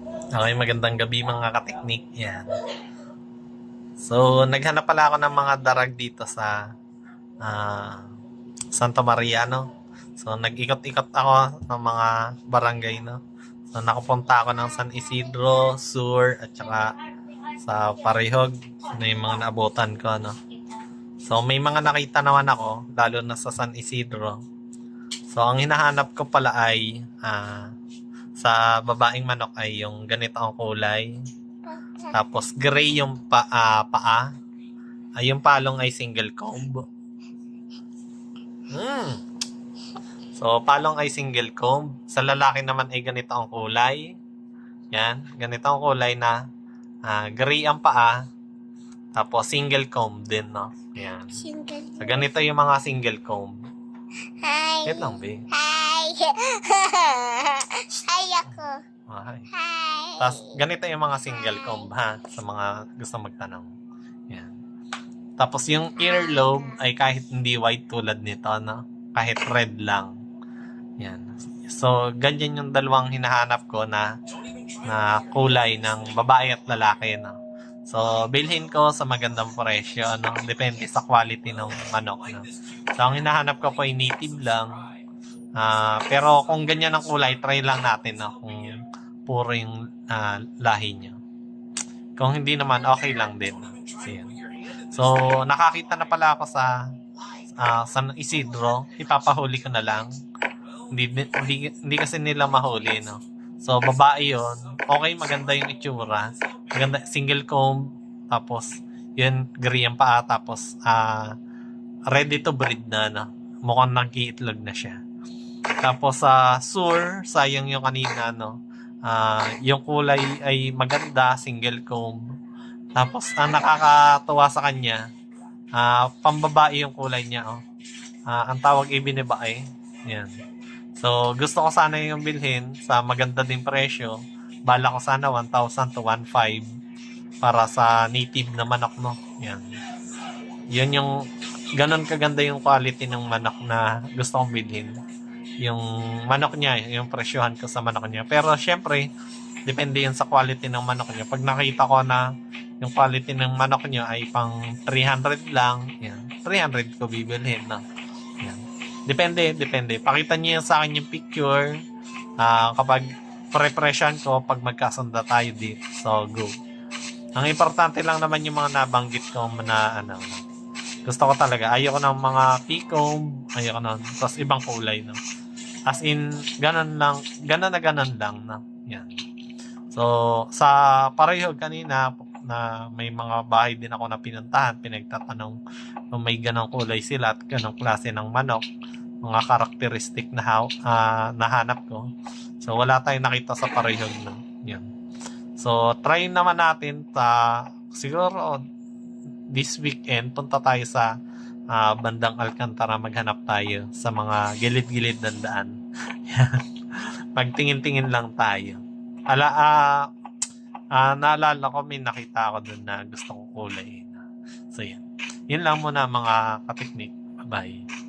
Okay, magandang gabi mga kateknik. Yan. So, naghanap pala ako ng mga darag dito sa ah, Santa Maria, no? So, nag-ikot-ikot ako ng mga barangay, no? So, nakapunta ako ng San Isidro, Sur, at saka sa Parihog na yung mga naabutan ko, no? So, may mga nakita naman ako, lalo na sa San Isidro. So, ang hinahanap ko pala ay sa babaeng manok ay yung ganito ang kulay. Tapos gray yung paa. Ay, yung palong ay single comb. So, palong ay single comb. Sa lalaki naman ay ganito ang kulay. Yan. Ganito ang kulay na gray ang paa. Tapos single comb din, no? Yan. So, ganito yung mga single comb. Hi. Wait lang, be. Hi. Hi ako. Hi. Hi. Tapos, ganito yung mga single comb, ha? Sa mga gusto magtanong. Yan. Tapos, yung earlobe ay kahit hindi white tulad nito, no? Kahit red lang. Yan. So, ganyan yung dalawang hinahanap ko na kulay ng babae at lalaki, no? So, bilhin ko sa magandang presyo, no? Depende sa quality ng manok, no? So, ang hinahanap ko po ay native lang. Pero kung ganyan ang kulay, try lang natin, no? Kung puro yung lahi niya. Kung hindi naman, okay lang din. No? So, nakakita na pala ako sa San Isidro. Ipapahuli ko na lang. Hindi kasi nila mahuli, no? So, babae yon. Okay, maganda yung itsura. Maganda, single comb. Tapos, yun, gray ang paa. Tapos, ready to breed na, no? Mukhang nag-iitlog na siya. Tapos, sa Sur, sayang yung kanina, no? Yung kulay ay maganda, single comb. Tapos, ang nakakatuwa sa kanya, pambabae yung kulay niya, oh. Ang tawag ay binibae. Yan. So, gusto ko sana yung bilhin sa maganda din presyo. Bala ko sana 1,000 to 1,500 para sa native na manok, no? Yan. Yun yung, ganun kaganda yung quality ng manok na gusto kong bilhin. Yung manok niya, yung presyohan ko sa manok niya. Pero, syempre, depende yun sa quality ng manok niya. Pag nakita ko na yung quality ng manok niya ay pang 300 lang, yan, 300 ko bibilhin, no? Yan. Depende. Pakita niyo sa akin yung picture. Kapag pre-presyon ko, pag magkasunda tayo dito. So, go. Ang importante lang naman yung mga nabanggit ko na gusto ko talaga. Ayoko ng mga P-comb. Ayoko ng, tapos ibang kulay, no? As in, ganun lang. Ganun lang, no? Yan. So, sa Parehog kanina, na may mga bahay din ako na pinuntahan, pinagtatanong kung may ganong kulay sila at ganong klase ng manok, mga karakteristik na nahanap ko. So, wala tayong nakita sa Parehog, no? Yan. So, try naman natin siguro this weekend, punta tayo sa bandang Alcantara, maghanap tayo sa mga gilid-gilid ng daan. Yan. Pagtingin-tingin lang tayo. Naalala ko, may nakita ako dun na gusto kong kulay. So, yan. Yun lang muna mga kateknik. Bye-bye.